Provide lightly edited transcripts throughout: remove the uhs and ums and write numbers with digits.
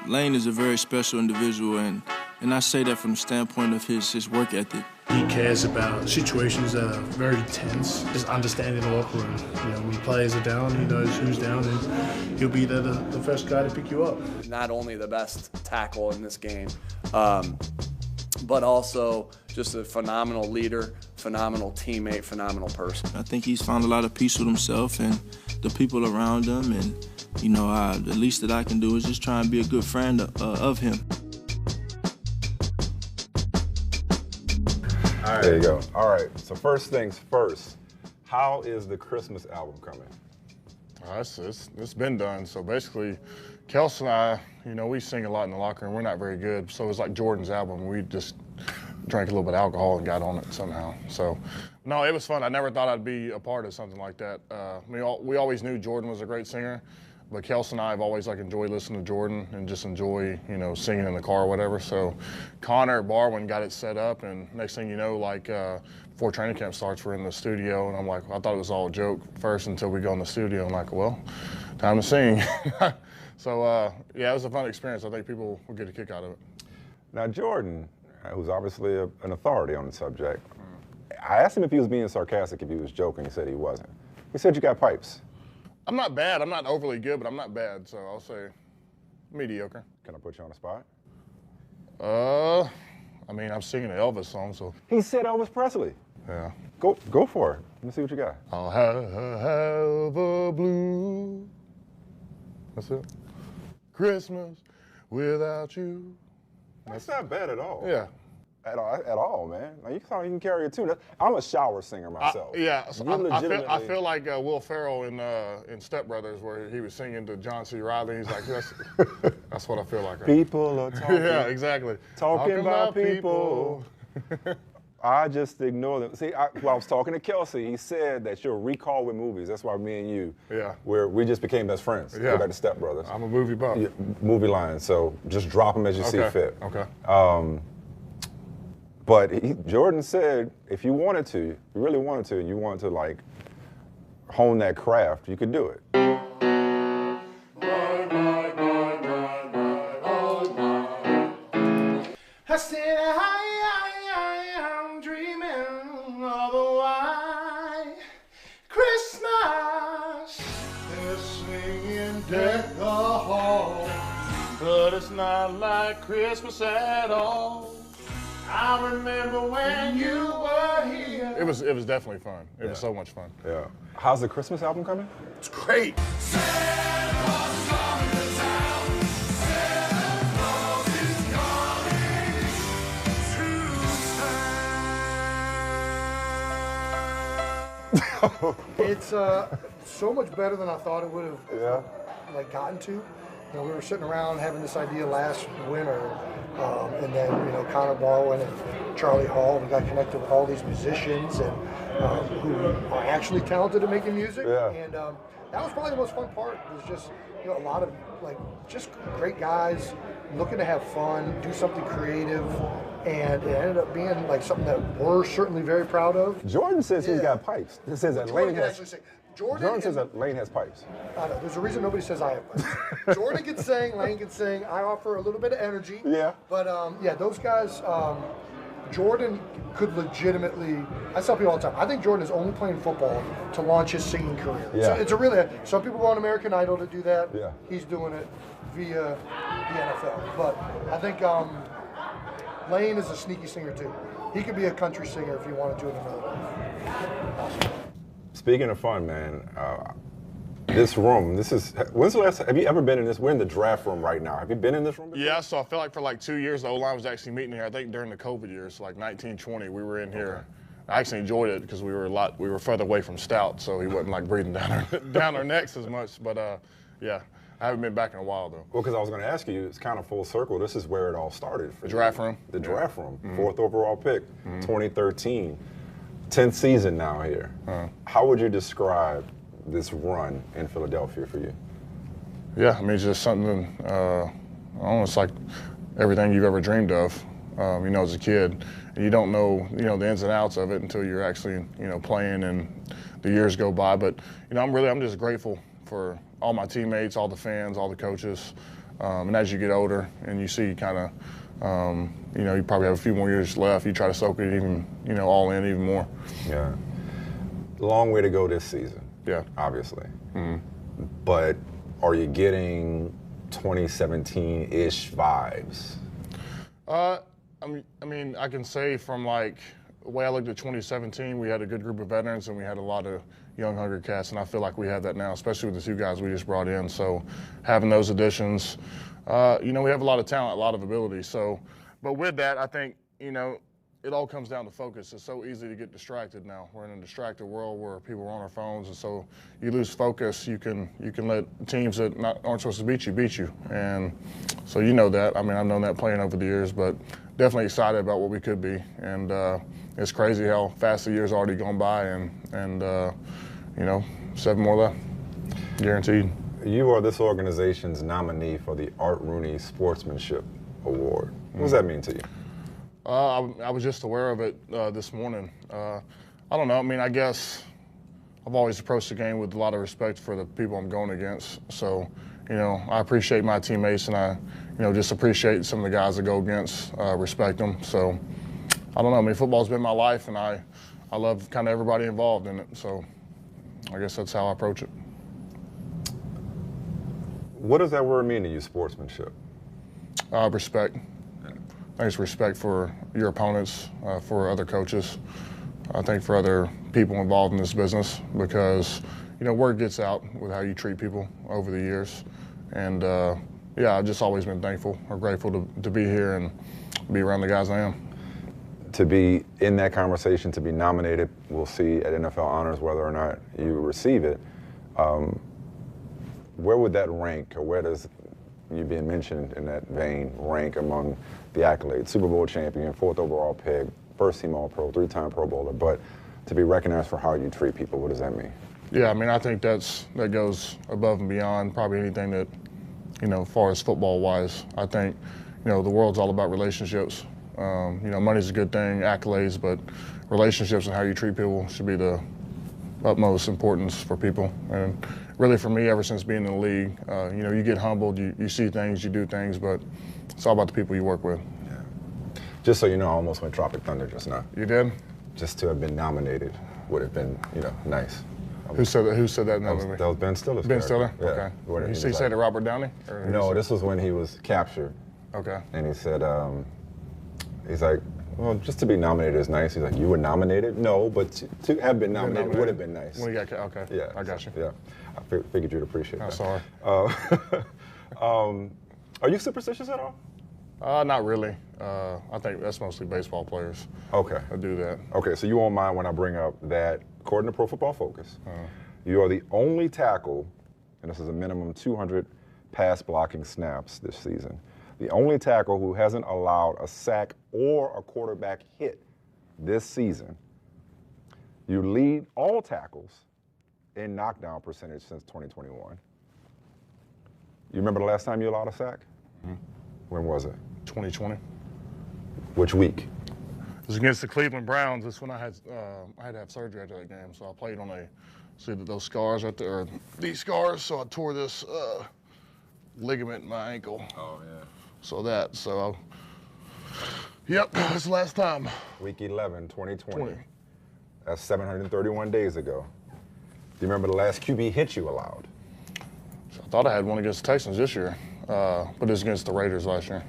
Lane is a very special individual, and I say that from the standpoint of his work ethic. He cares about situations that are very tense, just understanding the locker room. When players are down, he knows who's down, and he'll be there the first guy to pick you up. Not only the best tackle in this game, but also just a phenomenal leader, phenomenal teammate, phenomenal person. I think he's found a lot of peace with himself and the people around him, and the least that I can do is just try and be a good friend of him. All right. There you go. All right, so first things first, how is the Christmas album coming? It's been done. So basically, Kels and I, we sing a lot in the locker room. We're not very good, so it's like Jordan's album. We just drank a little bit of alcohol and got on it somehow. So, no, it was fun. I never thought I'd be a part of something like that. We always knew Jordan was a great singer, but Kels and I have always enjoyed listening to Jordan and just enjoy, singing in the car or whatever. So Connor at Barwin got it set up, and next thing you know, before training camp starts, we're in the studio, and I'm like, I thought it was all a joke first until we go in the studio. I'm like, well, time to sing. So, it was a fun experience. I think people will get a kick out of it. Now, Jordan, who's obviously an authority on the subject, I asked him if he was being sarcastic, if he was joking. He said he wasn't. He said you got pipes. I'm not bad. I'm not overly good, but I'm not bad, so I'll say mediocre. Can I put you on the spot? I'm singing an Elvis song, so. He said Elvis Presley. Yeah. Go for it. Let me see what you got. I'll have a blue. That's it. Christmas without you. That's not bad at all. Yeah. At all, man. You can carry a tune. I'm a shower singer myself. I feel like Will Ferrell in Step Brothers, where he was singing to John C. Reilly. He's like, that's what I feel like. People are talking. Yeah, exactly. Talking about people. I just ignore them. See, I was talking to Kelsey. He said that you're a recall with movies. That's why me and you, where we just became best friends. Yeah. We're like the Step Brothers. I'm a movie buff. Yeah, movie lines. So just drop them as you see fit. Okay. But Jordan said if you wanted to, you really wanted to, and you wanted to hone that craft, you could do it. I said I'm dreaming of a white Christmas. They're swinging deck the hall, but it's not like Christmas at all. I remember when you were here. It was definitely fun. It was so much fun. Yeah. How's the Christmas album coming? It's great. Santa Claus is coming to town. Santa Claus is coming to town. It's so much better than I thought it would have gotten to. We were sitting around having this idea last winter, and then Connor Barwin and Charlie Hall. We got connected with all these musicians and who are actually talented at making music. Yeah. And that was probably the most fun part. Was just a lot of just great guys looking to have fun, do something creative, and it ended up being something that we're certainly very proud of. Jordan says he's got pipes. He says that Lane has. Jordan says that Lane has pipes. I know. There's a reason nobody says I have pipes. Jordan can sing, Lane can sing. I offer a little bit of energy. Yeah. But those guys, Jordan could legitimately. I tell people all the time. I think Jordan is only playing football to launch his singing career. Yeah. So it's a really. Some people go on American Idol to do that. Yeah. He's doing it via the NFL. But I think Lane is a sneaky singer too. He could be a country singer if he wanted to in another life. Awesome. Speaking of fun, man, this room, when's the last, have you ever been in this? We're in the draft room right now. Have you been in this room before? Yeah, so I feel like for 2 years, the O-line was actually meeting here. I think during the COVID years, 1920, we were in here. I actually enjoyed it because we were further away from Stout, so he wasn't breathing down our necks as much. But I haven't been back in a while though. Well, because I was going to ask you, it's kind of full circle. This is where it all started. For the draft room. The draft room, 4th overall pick, 2013. 10th season now here. How would you describe this run in Philadelphia for you? Yeah, it's just something, almost like everything you've ever dreamed of, as a kid. And you don't know, the ins and outs of it until you're actually, playing and the years go by. But, I'm just grateful for all my teammates, all the fans, all the coaches. And as you get older and you see kind of, you probably have a few more years left, you try to soak it even, all in even more. Yeah. Long way to go this season. Yeah. Obviously. Mm-hmm. But are you getting 2017-ish vibes? I mean, I can say from like the way I looked at 2017, we had a good group of veterans and we had a lot of young, hungry cats, and I feel like we have that now, especially with the two guys we just brought in. So having those additions, we have a lot of talent, a lot of ability. So, but with that, I think, it all comes down to focus. It's so easy to get distracted now. We're in a distracted world where people are on their phones, and so you lose focus. You can let teams that aren't supposed to beat you. And so that. I mean, I've known that playing over the years, but definitely excited about what we could be. And it's crazy how fast the year's already gone by, and 7 more left, guaranteed. You are this organization's nominee for the Art Rooney Sportsmanship Award. What does that mean to you? I was just aware of it this morning. I don't know. I mean, I guess I've always approached the game with a lot of respect for the people I'm going against. So, I appreciate my teammates, and I, just appreciate some of the guys I go against, respect them. So, I don't know. I mean, football's been my life, and I love kind of everybody involved in it. So, I guess that's how I approach it. What does that word mean to you, sportsmanship? Respect. I think it's respect for your opponents, for other coaches, I think for other people involved in this business, because, word gets out with how you treat people over the years. And, I've just always been thankful or grateful to be here and be around the guys I am. To be in that conversation, to be nominated, we'll see at NFL Honors whether or not you receive it. Where would that rank, or where does you being mentioned in that vein rank among the accolades? Super Bowl champion, 4th overall pick, first team All-Pro, 3-time Pro Bowler, but to be recognized for how you treat people, what does that mean? Yeah, I mean, I think that goes above and beyond probably anything that, as far as football-wise. I think, the world's all about relationships. Money's a good thing, accolades, but relationships and how you treat people should be the utmost importance for people. And really for me, ever since being in the league, you get humbled, you see things, you do things, but it's all about the people you work with. Yeah. Just so you know, I almost went Tropic Thunder just now. You did? Just to have been nominated would have been, nice. Who said that? That was Ben Stiller's Ben Stiller? Yeah. Okay. He said to Robert Downey? No, this was when he was captured. Okay. And he said, he's like, well, just to be nominated is nice. He's like, you were nominated? No, but to have been nominated would have been nice. When you got, okay. Yeah. I got you. Yeah. I figured you'd appreciate that. Sorry. Are you superstitious at all? Not really. I think that's mostly baseball players. Okay. I do that. Okay, so you won't mind when I bring up that, according to Pro Football Focus, you are the only tackle, and this is a minimum 200 pass blocking snaps this season, the only tackle who hasn't allowed a sack or a quarterback hit this season. You lead all tackles in knockdown percentage since 2021. You remember the last time you allowed a sack? Mm-hmm. When was it? 2020. Which week? It was against the Cleveland Browns. That's when I had to have surgery after that game. So I played on see those scars right there, these scars. So I tore this ligament in my ankle. Oh, yeah. Yep, that's the last time. Week 11, 2020. That's 731 days ago. Do you remember the last QB hit you allowed? I thought I had one against the Texans this year, but it was against the Raiders last year.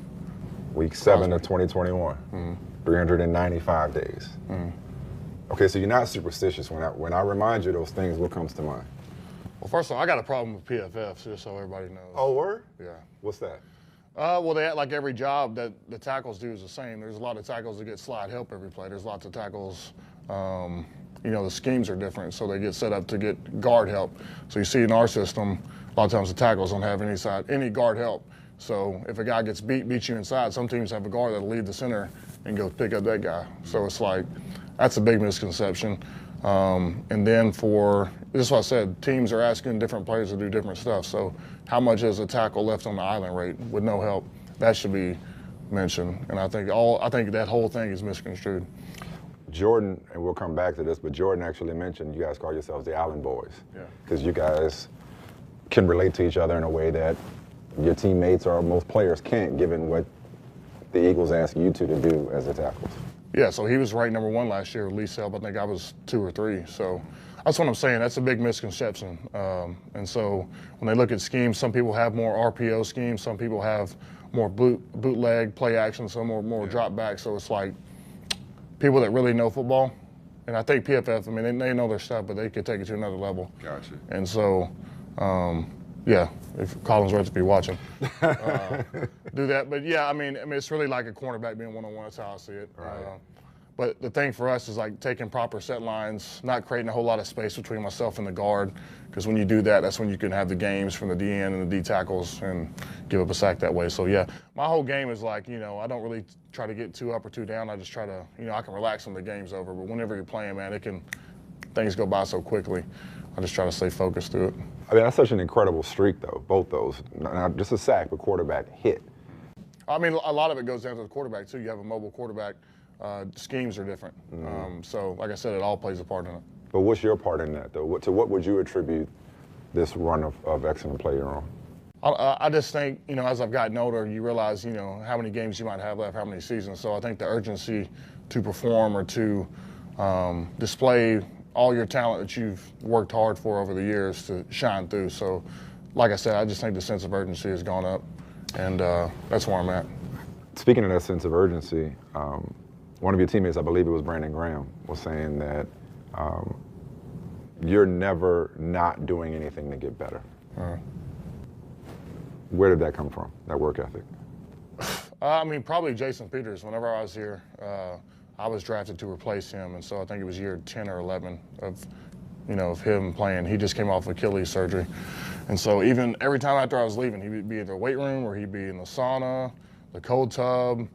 Week 7 of 2021. Mm-hmm. 395 days. Mm-hmm. Okay, so you're not superstitious. When I remind you of those things, what comes to mind? Well, first of all, I got a problem with PFFs, just so everybody knows. Oh, word? Yeah. What's that? Well, they act like every job that the tackles do is the same. There's a lot of tackles that get slide help every play. There's lots of tackles, the schemes are different, so they get set up to get guard help. So you see in our system, a lot of times the tackles don't have any guard help. So if a guy gets beats you inside, some teams have a guard that'll lead the center and go pick up that guy. So it's like, that's a big misconception. And then this is what I said, teams are asking different players to do different stuff. So how much is a tackle left on the island rate with no help? That should be mentioned. And I think that whole thing is misconstrued. Jordan, and we'll come back to this, but Jordan actually mentioned you guys call yourselves the Island Boys. Yeah. Because you guys can relate to each other in a way that your teammates or most players can't, given what the Eagles ask you to do as the tackles. Yeah, so he was ranked number 1 last year with least help. I think I was 2 or 3. So that's what I'm saying. That's a big misconception. And so when they look at schemes, some people have more RPO schemes. Some people have more bootleg, play action, some more drop back. So it's like people that really know football. And I think PFF, I mean, they know their stuff, but they could take it to another level. Gotcha. And so, yeah, if Collinsworth to be watching, do that. But yeah, I mean, it's really like a cornerback being one-on-one. That's how I see it. Right. But the thing for us is like taking proper set lines, not creating a whole lot of space between myself and the guard, because when you do that, that's when you can have the games from the DN and the D tackles and give up a sack that way. So yeah, my whole game is like, you know, I don't really try to get too up or too down. I just try to, you know, I can relax when the game's over. But whenever you're playing, man, things go by so quickly. I just try to stay focused through it. I mean, that's such an incredible streak, though, both those. Not just a sack, but quarterback hit. I mean, a lot of it goes down to the quarterback, too. You have a mobile quarterback. Schemes are different. So, like I said, it all plays a part in it. But what's your part in that, though? To what would you attribute this run of excellent play you're on? I just think, you know, as I've gotten older, you realize, you know, how many games you might have left, how many seasons. So I think the urgency to perform or to display all your talent that you've worked hard for over the years to shine through. So, like I said, I just think the sense of urgency has gone up, and that's where I'm at. Speaking of that sense of urgency, one of your teammates, I believe it was Brandon Graham, was saying that you're never not doing anything to get better. Where did that come from, that work ethic? I mean, probably Jason Peters. Whenever I was here, I was drafted to replace him, and so I think it was year 10 or 11 of, you know, of him playing. He just came off Achilles surgery, and so even every time after I was leaving, he would be in the weight room or he'd be in the sauna, the cold tub.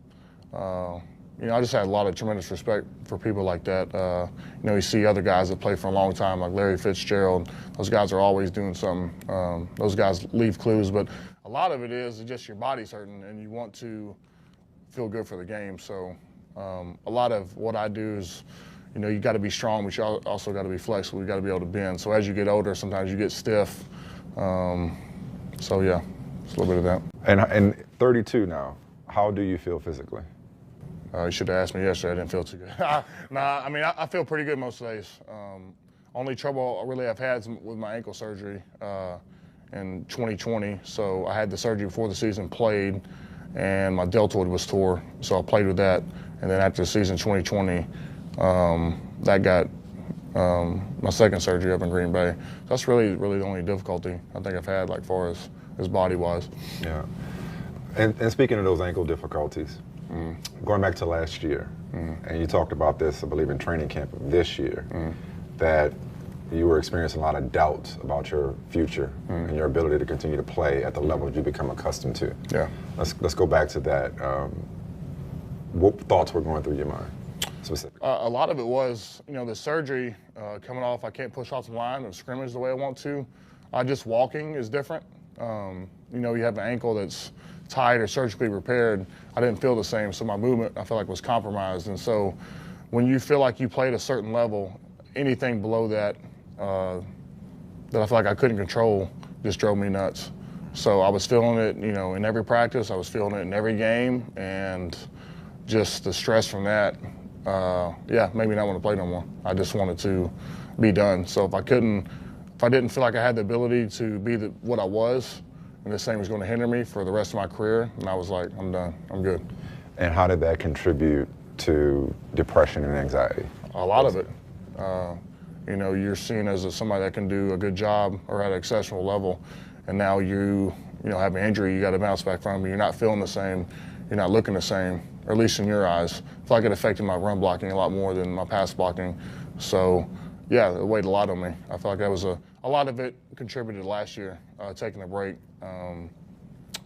You know, I just had a lot of tremendous respect for people like that. You know, you see other guys that play for a long time, like Larry Fitzgerald. Those guys are always doing something. Those guys leave clues, but a lot of it is just your body's hurting and you want to feel good for the game. So a lot of what I do is, you know, you got to be strong, but you also got to be flexible. You got to be able to bend. So as you get older, sometimes you get stiff. So yeah, it's a little bit of that. And 32 now, how do you feel physically? You should have asked me yesterday. I didn't feel too good. Nah, I mean, I feel pretty good most days. Only trouble really I've had with my ankle surgery in 2020. So I had the surgery before the season, played, and my deltoid was tore. So I played with that. And then after the season 2020, that got my second surgery up in Green Bay. So that's really the only difficulty I think I've had, like far as body-wise. Yeah. And speaking of those ankle difficulties, going back to last year, and you talked about this, I believe, in training camp this year, that you were experiencing a lot of doubts about your future and your ability to continue to play at the level you become accustomed to. Yeah. Let's go back to that. What thoughts were going through your mind specifically? A lot of it was, you know, the surgery coming off. I can't push off the line or scrimmage the way I want to. Just walking is different. You know, you have an ankle that's tight or surgically repaired. I didn't feel the same, so my movement I felt like was compromised. And so when you feel like you play at a certain level, anything below that that I feel like I couldn't control just drove me nuts. So I was feeling it, you know, in every practice. I was feeling it in every game, and just the stress from that, yeah, made me not want to play no more. I just wanted to be done. So if I didn't feel like I had the ability to be what I was, and this thing was going to hinder me for the rest of my career, and I was like, I'm done, I'm good. And how did that contribute to depression and anxiety? A lot of it. You know, you're seen as somebody that can do a good job or at an exceptional level, and now you have an injury you got to bounce back from. You're not feeling the same, you're not looking the same, or at least in your eyes. I feel like it affected my run blocking a lot more than my pass blocking. So, yeah, it weighed a lot on me. I feel like that was a lot of it contributed last year, taking a break.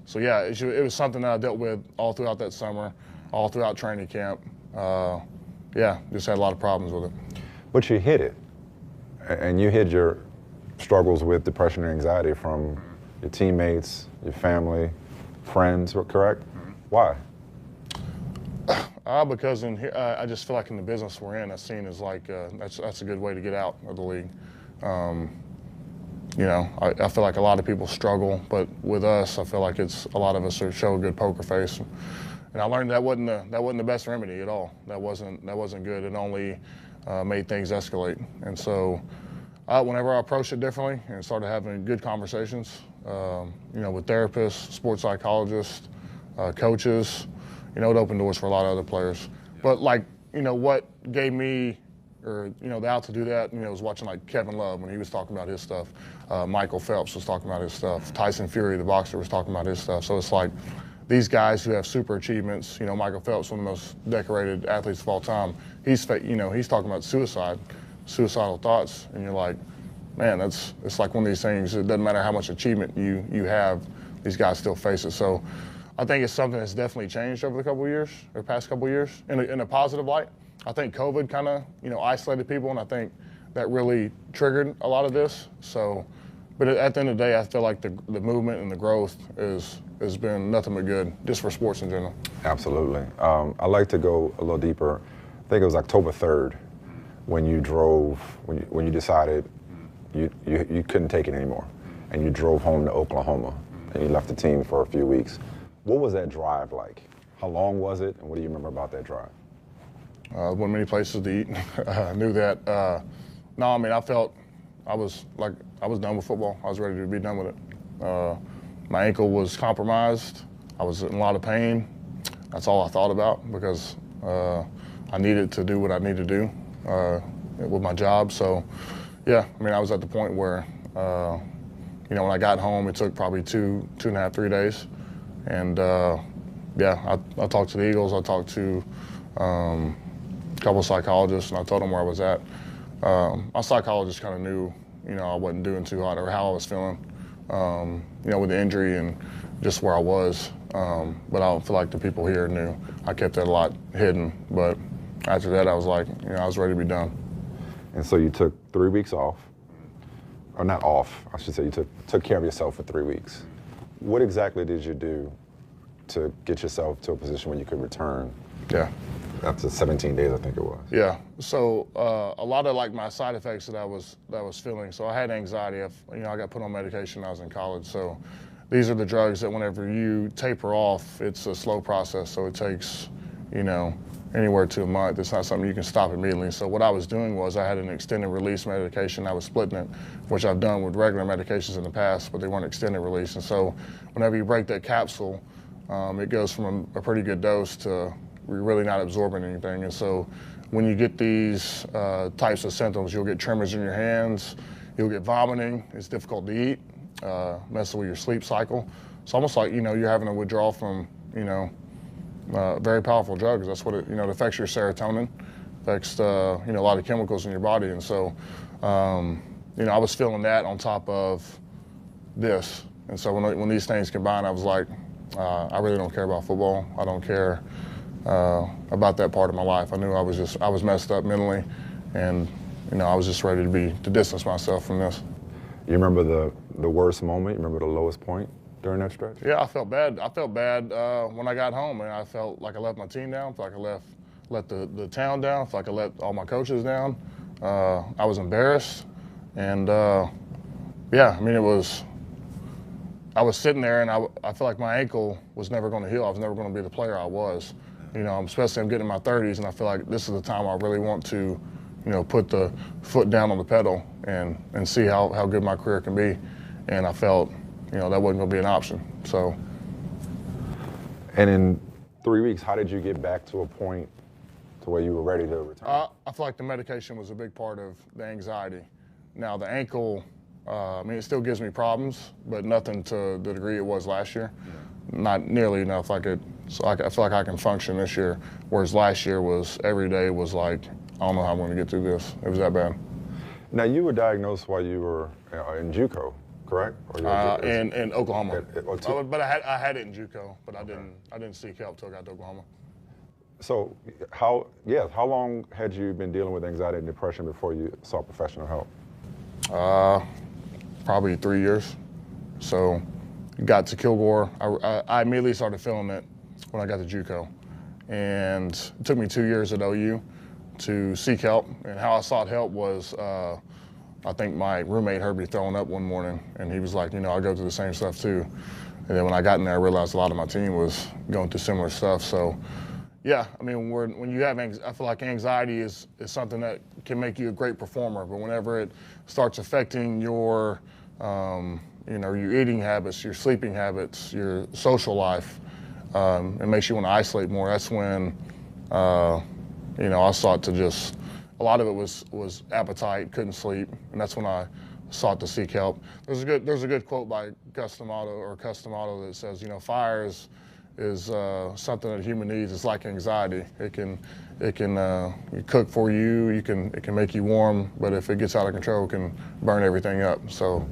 So, yeah, it was something that I dealt with all throughout that summer, all throughout training camp. Yeah, just had a lot of problems with it. But you hid it, and you hid your struggles with depression and anxiety from your teammates, your family, friends, correct? Why? Because in here, I just feel like in the business we're in, that's seen as like that's a good way to get out of the league. you know, I feel like a lot of people struggle, but with us, I feel like a lot of us show a good poker face. And I learned that wasn't the best remedy at all. That wasn't good. It only made things escalate. And so, whenever I approached it differently and started having good conversations, you know, with therapists, sports psychologists, coaches, you know, it opened doors for a lot of other players. But like, you know, what gave me, or, you know, the out to do that, you know, was watching like Kevin Love when he was talking about his stuff. Michael Phelps was talking about his stuff. Tyson Fury, the boxer, was talking about his stuff. So it's like these guys who have super achievements, you know, Michael Phelps, one of the most decorated athletes of all time, he's talking about suicidal thoughts. And you're like, man, it's like one of these things, it doesn't matter how much achievement you have, these guys still face it. So I think it's something that's definitely changed over the past couple of years in a positive light. I think COVID kind of, you know, isolated people, and I think that really triggered a lot of this. So, but at the end of the day, I feel like the movement and the growth has been nothing but good, just for sports in general. Absolutely. I'd like to go a little deeper. I think it was October 3rd when you drove, when you decided you couldn't take it anymore, and you drove home to Oklahoma, and you left the team for a few weeks. What was that drive like? How long was it, and what do you remember about that drive? Went many places to eat. I knew that. No, I mean, I felt I was done with football. I was ready to be done with it. My ankle was compromised. I was in a lot of pain. That's all I thought about, because I needed to do what I needed to do with my job. So, yeah, I mean, I was at the point where, you know, when I got home, it took probably 2.5, 3 days. And, yeah, I talked to the Eagles. I talked to a couple of psychologists, and I told them where I was at. My psychologist kind of knew, you know, I wasn't doing too hot, or how I was feeling, you know, with the injury and just where I was. But I don't feel like the people here knew. I kept that a lot hidden. But after that, I was like, you know, I was ready to be done. And so you took 3 weeks off, or not off, I should say. You took care of yourself for 3 weeks. What exactly did you do to get yourself to a position where you could return? Yeah. After 17 days, I think it was. Yeah. So a lot of like my side effects that I was feeling. So I had anxiety. You know, I got put on medication when I was in college. So these are the drugs that whenever you taper off, it's a slow process. So it takes, you know, anywhere to a month. It's not something you can stop immediately. So what I was doing was I had an extended release medication. I was splitting it, which I've done with regular medications in the past, but they weren't extended release. And so whenever you break that capsule, it goes from a pretty good dose to you're really not absorbing anything. And so when you get these types of symptoms, you'll get tremors in your hands, you'll get vomiting, it's difficult to eat, messing with your sleep cycle. It's almost like, you know, you're having a withdrawal from, you know, very powerful drugs. That's what it, you know, it affects your serotonin, affects, you know, a lot of chemicals in your body. And so, you know, I was feeling that on top of this. And so when these things combined, I was like, I really don't care about football. I don't care about that part of my life. I knew I was messed up mentally, and, you know, I was just ready to distance myself from this. You remember the worst moment? You remember the lowest point during that stretch? Yeah, I felt bad. I felt bad when I got home, and I felt like I let my team down. I felt like I let the town down. I felt like I let all my coaches down. I was embarrassed, and yeah, I mean, I was sitting there, and I feel like my ankle was never going to heal. I was never going to be the player I was. You know, especially I'm getting in my 30s, and I feel like this is the time I really want to, you know, put the foot down on the pedal and see how good my career can be. And I felt, you know, that wasn't going to be an option. So. And in 3 weeks, how did you get back to a point to where you were ready to return? I feel like the medication was a big part of the anxiety. Now, the ankle, I mean, it still gives me problems, but nothing to the degree it was last year. Yeah. Not nearly enough. So I feel like I can function this year, whereas last year was every day was like, I don't know how I'm going to get through this. It was that bad. Now, you were diagnosed while you were in JUCO, correct? Or in Oklahoma. But I had it in JUCO, but I didn't seek help till I got to Oklahoma. So how long had you been dealing with anxiety and depression before you sought professional help? Probably 3 years. So got to Kilgore. I immediately started feeling it when I got to JUCO. And it took me 2 years at OU to seek help. And how I sought help was I think my roommate heard me throwing up one morning, and he was like, I go through the same stuff too. And then when I got in there, I realized a lot of my team was going through similar stuff. So, yeah, I mean, when you have, I feel like anxiety is something that can make you a great performer, but whenever it starts affecting your, your eating habits, your sleeping habits, your social life, it makes you want to isolate more. That's when, I sought to just, a lot of it was appetite, couldn't sleep, and that's when I sought to seek help. There's a good quote by Custom Auto that says, fire is something that human needs. It's like anxiety. It can cook for you. It can make you warm, but if it gets out of control, it can burn everything up. So,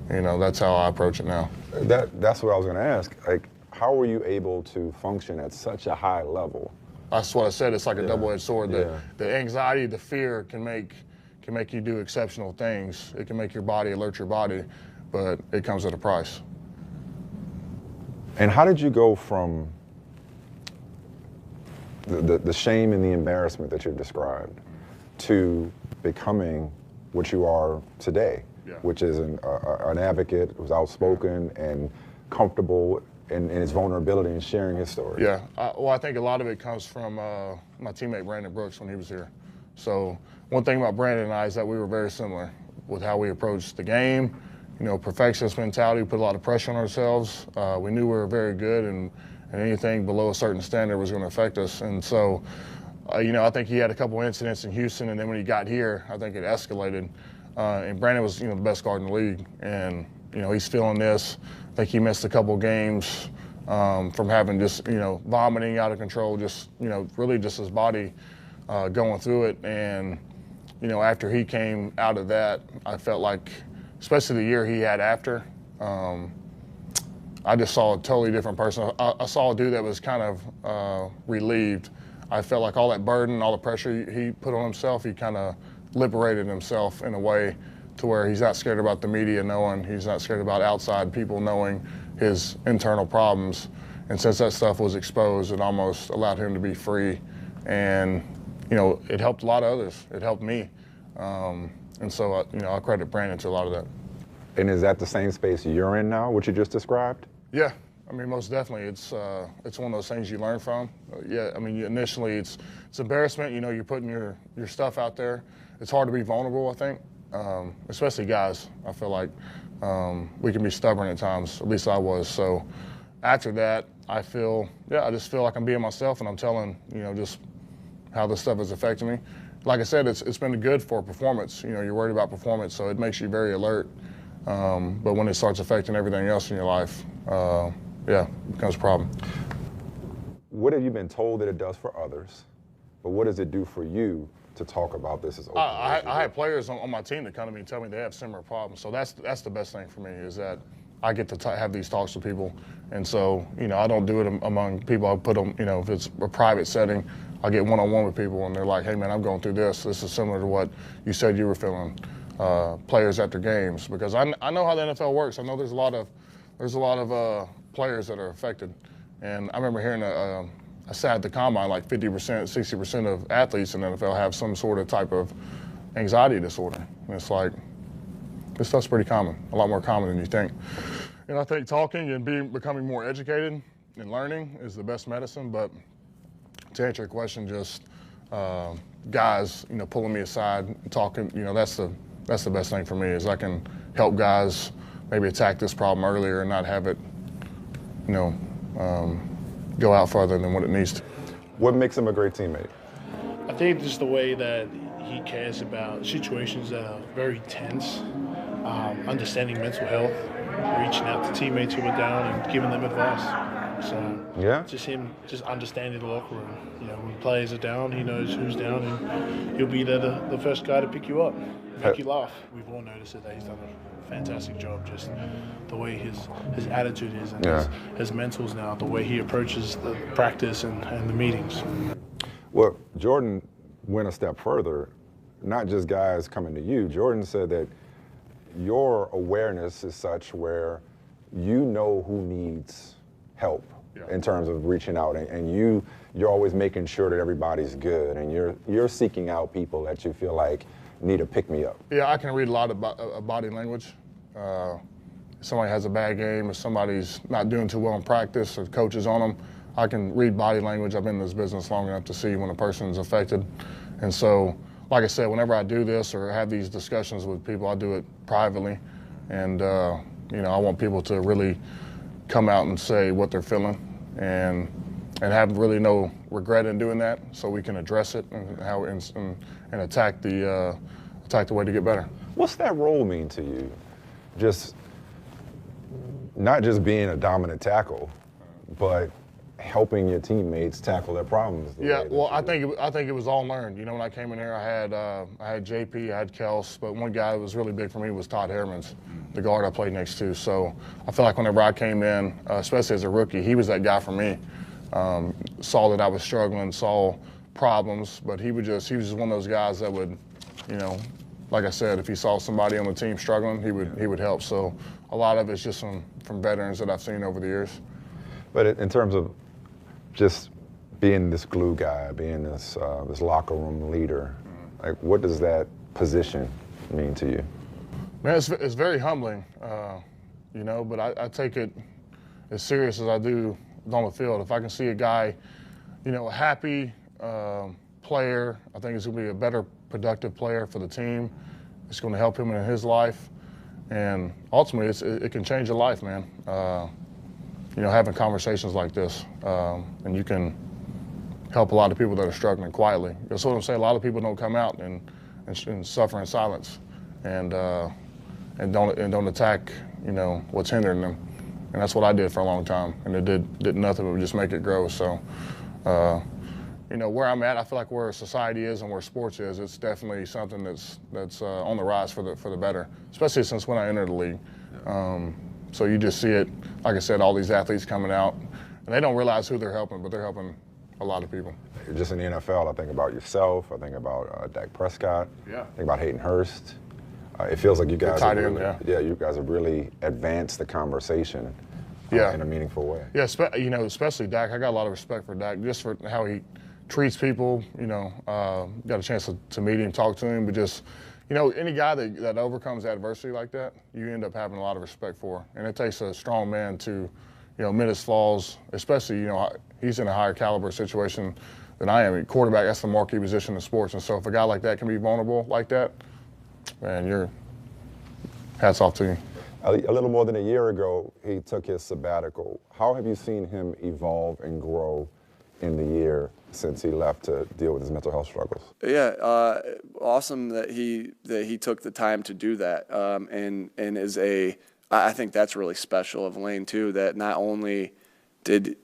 that's how I approach it now. That's what I was going to ask. Like, how were you able to function at such a high level? That's what I said. It's like a double-edged sword. The anxiety, the fear can make you do exceptional things. It can make your body alert your body, but it comes at a price. And how did you go from the shame and the embarrassment that you've described to becoming what you are today, which is an advocate who's outspoken and comfortable in his vulnerability and sharing his story? Yeah, I think a lot of it comes from my teammate Brandon Brooks when he was here. So one thing about Brandon and I is that we were very similar with how we approached the game. Perfectionist mentality, we put a lot of pressure on ourselves. We knew we were very good, and anything below a certain standard was going to affect us. And so, I think he had a couple incidents in Houston, and then when he got here, I think it escalated. And Brandon was, the best guard in the league, and he's feeling this. I think he missed a couple games from having just, vomiting out of control, just, really just his body going through it. And, after he came out of that, I felt like, especially the year he had after, I just saw a totally different person. I saw a dude that was kind of relieved. I felt like all that burden, all the pressure he put on himself, he kind of liberated himself in a way to where he's not scared about the media knowing, he's not scared about outside people knowing his internal problems. And since that stuff was exposed, it almost allowed him to be free. And, it helped a lot of others. It helped me. And so, I credit Brandon to a lot of that. And is that the same space you're in now, what you just described? Yeah, I mean, most definitely. It's one of those things you learn from. Initially it's embarrassment. You're putting your stuff out there. It's hard to be vulnerable, I think, especially guys. I feel like we can be stubborn at times. At least I was. So after that, I just feel like I'm being myself, and I'm telling, just how this stuff is affecting me. Like I said, it's been good for performance. You're worried about performance, so it makes you very alert. But when it starts affecting everything else in your life, it becomes a problem. What have you been told that it does for others, but what does it do for you to talk about this as openly? I had players on my team that come to me and tell me they have similar problems. So that's the best thing for me, is that I get to have these talks with people. And so, I don't do it among people. I put them, if it's a private setting, I get one-on-one with people, and they're like, hey, man, I'm going through this. This is similar to what you said you were feeling. Players after games, because I know how the NFL works. I know there's a lot of players that are affected. And I remember hearing a stat at the combine, like 50%, 60% of athletes in the NFL have some sort of type of anxiety disorder. And it's like, this stuff's pretty common, a lot more common than you think. And I think talking and becoming more educated and learning is the best medicine. But to answer your question, just guys, pulling me aside, talking, that's the best thing for me, is I can help guys maybe attack this problem earlier and not have it, go out further than what it needs to. What makes him a great teammate? I think just the way that he cares about situations that are very tense, understanding mental health, reaching out to teammates who are down and giving them advice. So just him just understanding the locker room. When players are down, he knows who's down, and he'll be there the first guy to pick you up, make you laugh. We've all noticed that he's done a fantastic job, just the way his attitude is, and his mentals now, the way he approaches the practice and the meetings. Well, Jordan went a step further, not just guys coming to you. Jordan said that your awareness is such where you know who needs help in terms of reaching out, and you're always making sure that everybody's good, and you're seeking out people that you feel like need a pick-me-up? Yeah, I can read a lot of body language. If somebody has a bad game, if somebody's not doing too well in practice, or coach is on them, I can read body language. I've been in this business long enough to see when a person's affected. And so, like I said, whenever I do this or have these discussions with people, I do it privately. And, I want people to really come out and say what they're feeling and have really no regret in doing that, so we can address it and attack the way to get better. What's that role mean to you? Just not just being a dominant tackle, but helping your teammates tackle their problems. Yeah, well, I think it was all learned. When I came in here, I had JP, I had Kels, but one guy that was really big for me was Todd Hermans, the guard I played next to. So I feel like whenever I came in, especially as a rookie, he was that guy for me. Saw that I was struggling, saw problems, but he was just one of those guys that would, like I said, if he saw somebody on the team struggling, he would help. So a lot of it's just from veterans that I've seen over the years. But in terms of just being this glue guy, being this locker room leader, like what does that position mean to you? Man, it's very humbling, but I take it as serious as I do on the field. If I can see a guy, a happy player, I think it's going to be a better productive player for the team. It's going to help him in his life. And ultimately, it can change your life, man. Having conversations like this, and you can help a lot of people that are struggling quietly. That's what I'm saying. A lot of people don't come out and suffer in silence, and don't attack, what's hindering them. And that's what I did for a long time, and it did nothing but just make it grow. So, where I'm at, I feel like where society is and where sports is, it's definitely something that's on the rise for the better, especially since when I entered the league. So you just see it, like I said, all these athletes coming out, and they don't realize who they're helping, but they're helping a lot of people. Just in the NFL, I think about yourself, I think about Dak Prescott, I think about Hayden Hurst. It feels like you guys you guys have really advanced the conversation in a meaningful way. Yeah, especially Dak. I got a lot of respect for Dak, just for how he treats people. Got a chance to meet him, talk to him, but just any guy that overcomes adversity like that, you end up having a lot of respect for. And it takes a strong man to, admit his flaws, especially, he's in a higher caliber situation than I am. Quarterback, that's the marquee position in sports. And so if a guy like that can be vulnerable like that, man, hats off to you. A little more than a year ago, he took his sabbatical. How have you seen him evolve and grow in the year since he left to deal with his mental health struggles? Yeah, awesome that he took the time to do that, and I think that's really special of Lane too. That not only did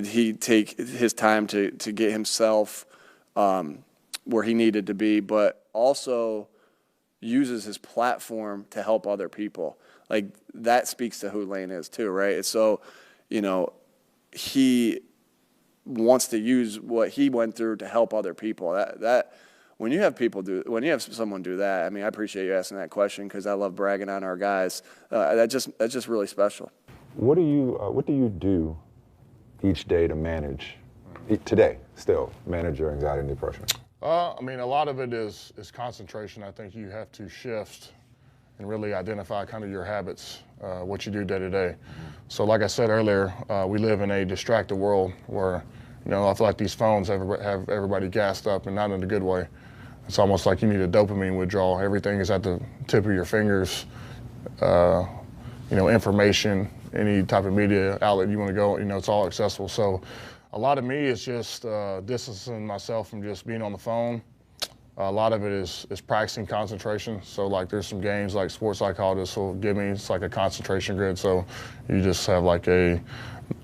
he take his time to get himself where he needed to be, but also uses his platform to help other people. Like that speaks to who Lane is too, right? So, he wants to use what he went through to help other people. That when you have someone do that, I mean, I appreciate you asking that question because I love bragging on our guys. That's just really special. What do you do each day to manage your anxiety and depression? A lot of it is concentration. I think you have to shift and really identify kind of your habits, what you do day to day. So like I said earlier, we live in a distracted world where, I feel like these phones have everybody gassed up, and not in a good way. It's almost like you need a dopamine withdrawal. Everything is at the tip of your fingers. Information, any type of media outlet you want to go, it's all accessible. So a lot of me is just distancing myself from just being on the phone. A lot of it is practicing concentration. So like there's some games like sports psychologists will give me, it's like a concentration grid. So you just have like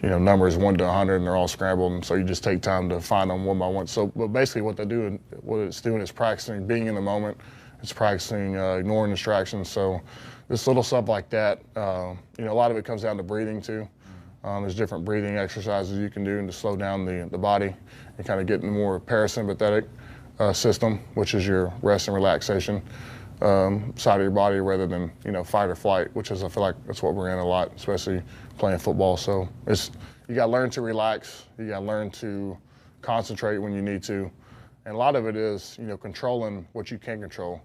numbers 1 to 100 and they're all scrambled. And so you just take time to find them one by one. So, but basically what it's doing is practicing being in the moment. It's practicing ignoring distractions. So this little stuff like that, a lot of it comes down to breathing too. There's different breathing exercises you can do to slow down the body and kind of get in the more parasympathetic system, which is your rest and relaxation side of your body rather than, fight or flight, which is, I feel like that's what we're in a lot, especially playing football. So you got to learn to relax. You got to learn to concentrate when you need to. And a lot of it is, controlling what you can control.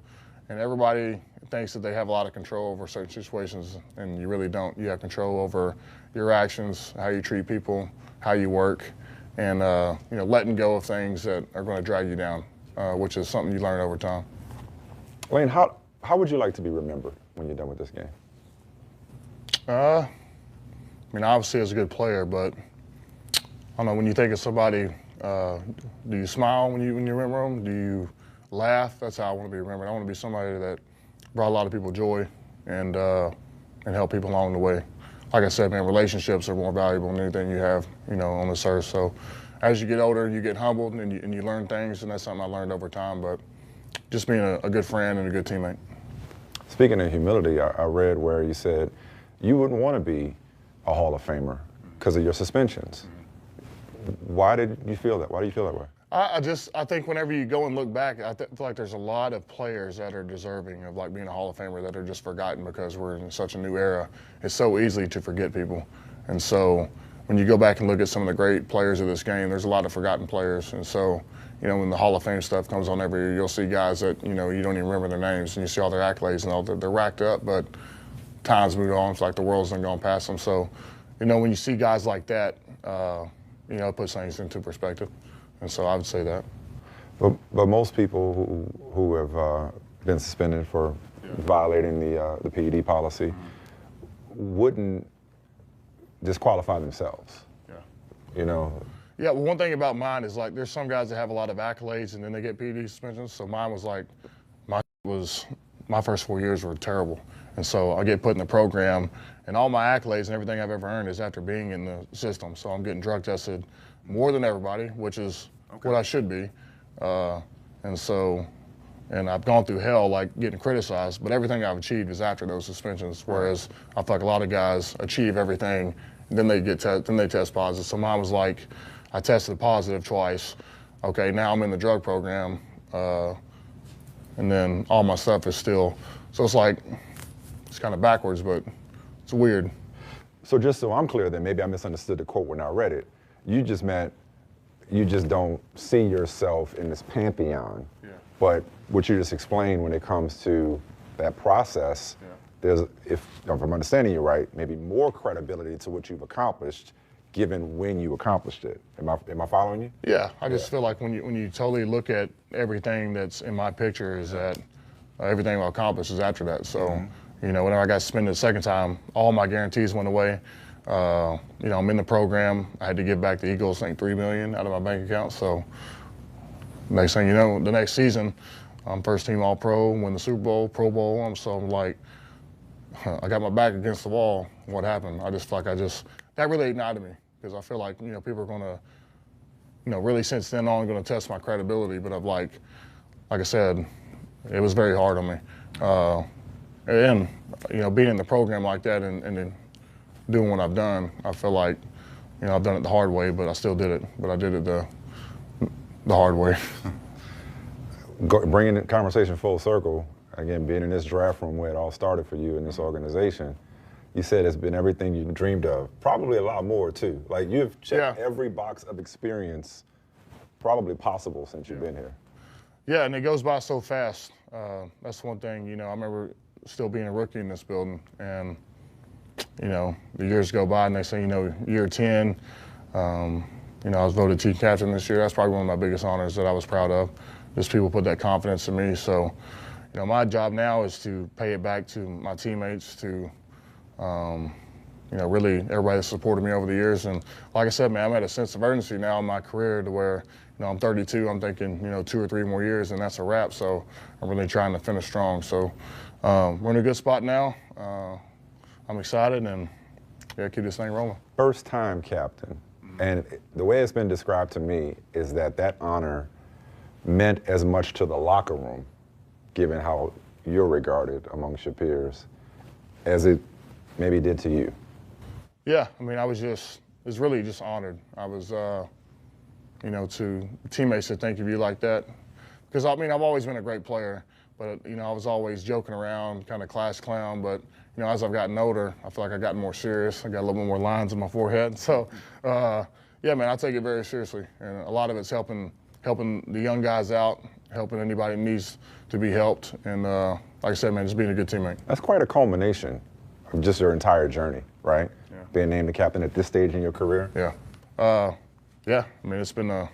And everybody thinks that they have a lot of control over certain situations, and you really don't. You have control over your actions, how you treat people, how you work, and letting go of things that are going to drag you down, which is something you learn over time. Lane, how would you like to be remembered when you're done with this game? Obviously as a good player, but I don't know, when you think of somebody, do you smile when you remember them? Do you laugh? That's how I want to be remembered. I want to be somebody that brought a lot of people joy and help people along the way. Like I said, man, relationships are more valuable than anything you have, on this earth. So as you get older, you get humbled and you learn things, and that's something I learned over time. But just being a good friend and a good teammate. Speaking of humility, I read where you said you wouldn't want to be a Hall of Famer because of your suspensions. Why did you feel that? Why do you feel that way? I think whenever you go and look back, I feel like there's a lot of players that are deserving of being a Hall of Famer that are just forgotten because we're in such a new era. It's so easy to forget people. And so when you go back and look at some of the great players of this game, there's a lot of forgotten players. And so, when the Hall of Fame stuff comes on every year, you'll see guys that, you don't even remember their names, and you see all their accolades and all they're racked up, but time's moved on. It's like the world's done gone past them. So, when you see guys like that, it puts things into perspective. And so I would say that. But most people who have been suspended for violating the PED policy wouldn't disqualify themselves. Yeah, well, one thing about mine is there's some guys that have a lot of accolades and then they get PED suspensions. So mine was my first 4 years were terrible. And so I get put in the program, and all my accolades and everything I've ever earned is after being in the system. So I'm getting drug tested more than everybody, which is what I should be. And I've gone through hell getting criticized, but everything I've achieved is after those suspensions. Whereas I feel like a lot of guys achieve everything, and then they test positive. So mine was I tested positive twice. Okay, now I'm in the drug program, and then all my stuff is still. So it's kind of backwards, but it's weird. So just so I'm clear, then maybe I misunderstood the quote when I read it. You just meant you just don't see yourself in this pantheon. Yeah. But what you just explained when it comes to that process, there's, if I'm understanding you right, maybe more credibility to what you've accomplished given when you accomplished it. Am I following you? Yeah, I just feel like when you totally look at everything that's in my picture is that everything I accomplished is after that. So, whenever I got suspended the second time, all my guarantees went away. I'm in the program. I had to give back the Eagles, I think, $3 million out of my bank account. So next thing you know, the next season, I'm first team All-Pro, win the Super Bowl, Pro Bowl. I got my back against the wall. What happened? I just feel like that really ignited me because I feel like, people are going to, really since then on going to test my credibility. But like I said, it was very hard on me. And, being in the program like that and then doing what I've done, I feel like, I've done it the hard way, but I still did it. But I did it the hard way. Bringing the conversation full circle, again, being in this draft room where it all started for you in this organization, you said it's been everything you dreamed of. Probably a lot more, too. You've checked every box of experience probably possible since you've been here. Yeah, and it goes by so fast. That's one thing, I remember still being a rookie in this building, and the years go by and they say, year 10, I was voted team captain this year. That's probably one of my biggest honors that I was proud of. Just people put that confidence in me. So, my job now is to pay it back to my teammates, to, really everybody that supported me over the years. And like I said, man, I'm at a sense of urgency now in my career to where, I'm 32, I'm thinking, 2 or 3 more years and that's a wrap. So I'm really trying to finish strong. So we're in a good spot now. I'm excited and keep this thing rolling. First time captain. And the way it's been described to me is that honor meant as much to the locker room, given how you're regarded amongst your peers, as it maybe did to you. Yeah, I was really just honored. I was, to teammates that think of you like that. Because, I've always been a great player, but, I was always joking around, kind of class clown, but, as I've gotten older, I feel like I've gotten more serious. I got a little bit more lines in my forehead. So, yeah, man, I take it very seriously. And a lot of it's helping the young guys out helping anybody that needs to be helped. And like I said, man, just being a good teammate. That's quite a culmination of just your entire journey, right? Yeah. Being named the captain at this stage in your career. Yeah. Yeah. I mean, it's been a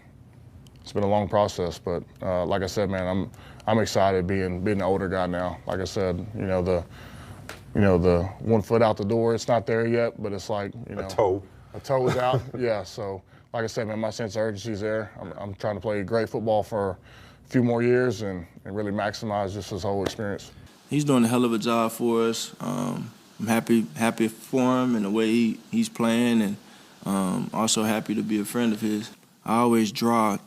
long process, but like I said, man, I'm excited being the older guy now. Like I said, the 1 foot out the door, it's not there yet, but it's like, a toe is out. Yeah. So like I said, man, my sense of urgency is there. I'm trying to play great football for a few more years and really maximize just this whole experience. He's doing a hell of a job for us. I'm happy for him and the way he's playing, and also happy to be a friend of his. I always draw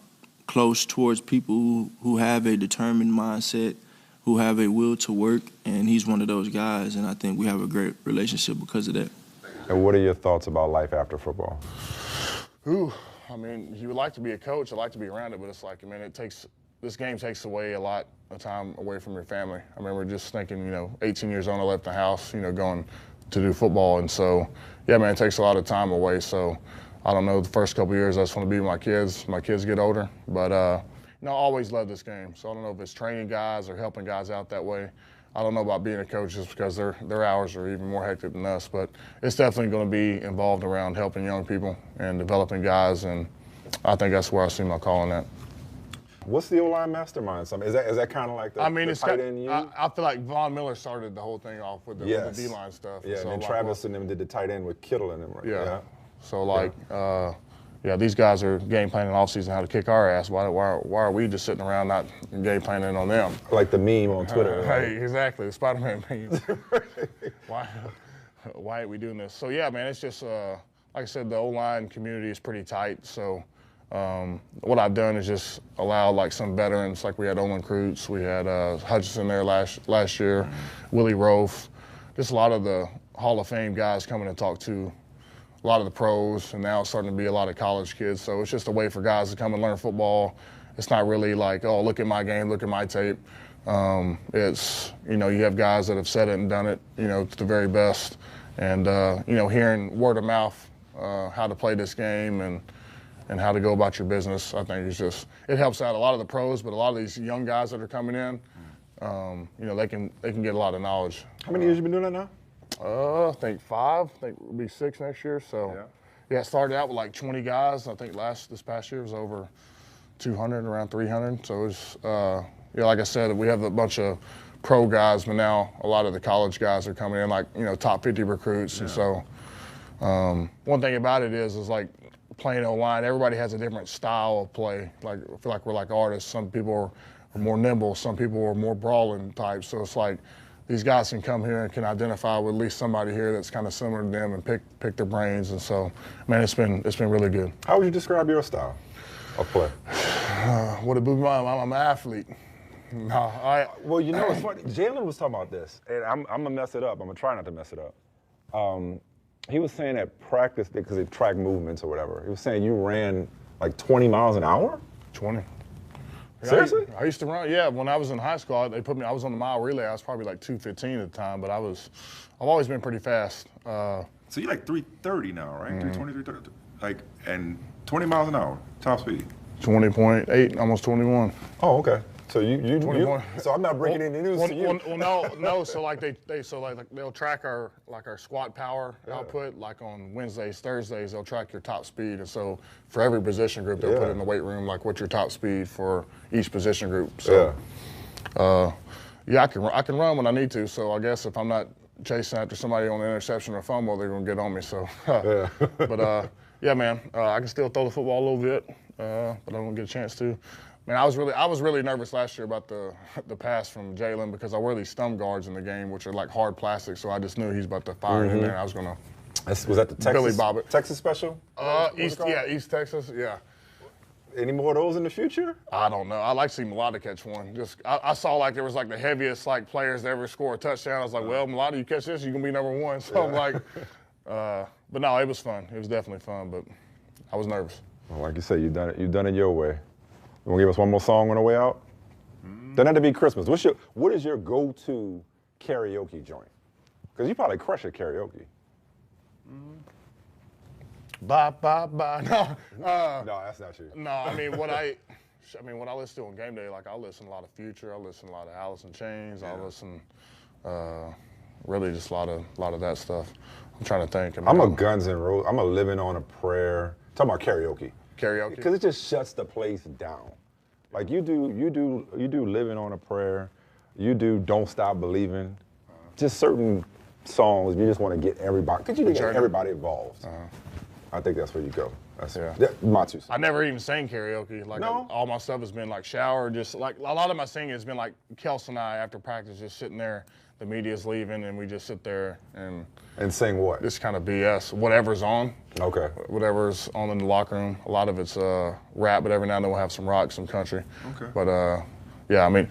close towards people who have a determined mindset, who have a will to work, and he's one of those guys, and I think we have a great relationship because of that. And what are your thoughts about life after football? I mean, you would like to be a coach, I'd like to be around it, but it's like, I mean, this game takes away a lot of time away from your family. I remember just thinking, 18 years old, I left the house, going to do football, and so, yeah, man, it takes a lot of time away, so I don't know, the first couple of years I just want to be with my kids. My kids get older, but I always love this game. So I don't know if it's training guys or helping guys out that way. I don't know about being a coach just because their hours are even more hectic than us, but it's definitely going to be involved around helping young people and developing guys, and I think that's where I see my calling at. What's the O-line mastermind? Is that kind of like the tight end you? I feel like Von Miller started the whole thing off with the D-line stuff. Yeah, and then Travis and them did the tight end with Kittle and them, right? Yeah. So these guys are game planning all season how to kick our ass. Why are we just sitting around not game planning on them? Like the meme on Twitter. Right? Exactly, the Spider-Man meme. Why are we doing this? So yeah, man, it's just like I said, the O-line community is pretty tight. So what I've done is just allow like some veterans, like we had Olin Kreutz, we had Hutchinson there last year, Willie Rofe, just a lot of the Hall of Fame guys coming to talk to a lot of the pros, and now it's starting to be a lot of college kids. So it's just a way for guys to come and learn football. It's not really like, oh, look at my game, look at my tape. It's, you have guys that have said it and done it, to the very best. And, hearing word of mouth, how to play this game and how to go about your business, I think it helps out a lot of the pros, but a lot of these young guys that are coming in, they can get a lot of knowledge. How many years you been doing that now? I think 5. I think we'll be 6 next year. So, it started out with like 20 guys. I think this past year was over 200, around 300. So it's, like I said, we have a bunch of pro guys, but now a lot of the college guys are coming in, like top 50 recruits. Yeah. And so, one thing about it is like playing O-line. Everybody has a different style of play. Like I feel like we're like artists. Some people are more nimble. Some people are more brawling types. So it's like, these guys can come here and can identify with at least somebody here that's kind of similar to them and pick their brains. And so, man, it's been really good. How would you describe your style of play? What it blew my mind, I'm an athlete. No, Well, it's funny. Jalen was talking about this, and I'm gonna mess it up. I'm gonna try not to mess it up. He was saying at practice, because they track movements or whatever, he was saying you ran like 20 miles an hour? 20. Seriously? I used to run, when I was in high school, I was on the mile relay. I was probably like 2:15 at the time, but I've always been pretty fast. So you're like 3:30 now, right? 3:20, 3:30, like, and 20 miles an hour, top speed. 20.8, almost 21. Oh, okay. So so I'm not breaking any news to you. Well, no. So like they'll track our squat power output. Like on Wednesdays, Thursdays, they'll track your top speed. And so for every position group, they'll put in the weight room like what's your top speed for each position group. So I can run when I need to. So I guess if I'm not chasing after somebody on an interception or fumble, they're gonna get on me. So, but man, I can still throw the football a little bit, but I don't get a chance to. Man, I was really nervous last year about the pass from Jalen because I wear these thumb guards in the game, which are like hard plastic. So I just knew he's about to fire it in there. And I was gonna. Was that the Texas? Billy Bobbitt. Texas special? East Texas. Yeah. Any more of those in the future? I don't know. I'd like to see Mulata catch one. I saw like there was like the heaviest like players to ever score a touchdown. I was like, well, Mulata, you catch this, you're gonna be number 1. So I'm like, but no, it was fun. It was definitely fun, but I was nervous. Well, like you said, you've done it your way. You want to give us one more song on the way out? Doesn't have to be Christmas. What is your go-to karaoke joint? Because you probably crush at karaoke. Bye, bye, bye. No. No, that's not you. No, I mean, I mean, when I listen to on game day, like I listen a lot of Future, I listen a lot of Alice in Chains, I listen really just a lot of that stuff. I'm trying to think. I'm a Guns N' Roses. I'm a Living on a Prayer. Talking about karaoke. Karaoke. Because it just shuts the place down. Like you do Living on a Prayer. You do Don't Stop Believing. Just certain songs you just want to get everybody. Because you get everybody involved. I think that's where you go. That's my 2 cents. I never even sang karaoke. Like all my stuff has been like shower, just like a lot of my singing has been like Kels and I after practice just sitting there. The media's leaving and we just sit there and sing what? Just kind of BS, whatever's on. Okay. Whatever's on in the locker room. A lot of it's rap, but every now and then we'll have some rock, some country. Okay. But yeah, I mean,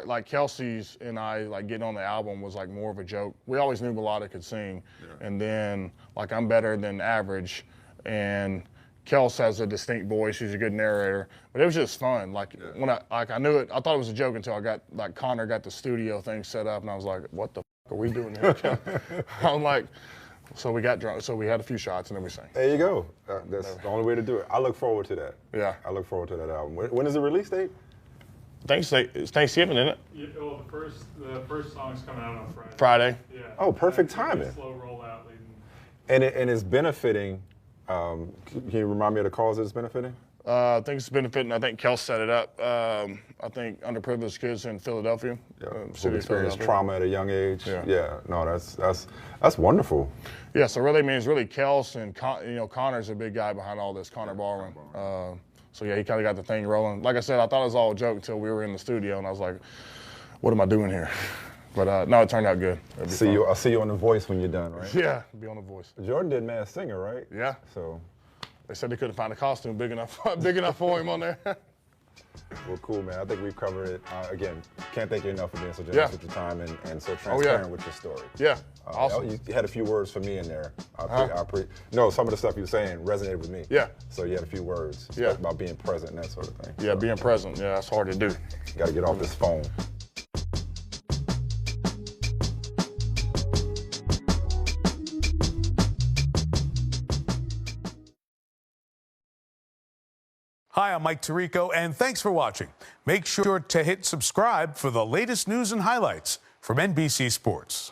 like Kelsey's and I, like getting on the album was like more of a joke. We always knew Melodic could sing, and then like I'm better than average, and Kels has a distinct voice. He's a good narrator, but it was just fun. Like when I knew it, I thought it was a joke until I got like Connor got the studio thing set up, and I was like, "What the f are we doing here?" I'm like, so we got drunk, so we had a few shots, and then we sang. There you go. That's the only way to do it. I look forward to that. Yeah, I look forward to that album. When is the release date? It's Thanksgiving, isn't it? Yeah, well, the first song's coming out on Friday. Friday. Yeah. Oh, perfect timing. Slow rollout leading. And it's benefiting. Can you remind me of the cause it's benefiting? I think it's benefiting. I think Kels set it up. I think underprivileged kids in Philadelphia. Who experienced trauma at a young age. Yeah. No, that's wonderful. Yeah. So really, I mean, it's really Kels and Connor's a big guy behind all this. Connor Baldwin. So yeah, he kind of got the thing rolling. Like I said, I thought it was all a joke until we were in the studio, and I was like, "What am I doing here?" But no, it turned out good. I'll see you on The Voice when you're done, right? Yeah, be on The Voice. Jordan did Masked Singer, right? Yeah. So they said they couldn't find a costume big enough for him on there. Well, cool, man. I think we've covered it. Again, can't thank you enough for being so generous with your time and so transparent with your story. Yeah, awesome. You had a few words for me in there. No, some of the stuff you were saying resonated with me. Yeah. So you had a few words about being present and that sort of thing. Yeah, being present. Yeah, that's hard to do. Got to get off this phone. Hi, I'm Mike Tirico, and thanks for watching. Make sure to hit subscribe for the latest news and highlights from NBC Sports.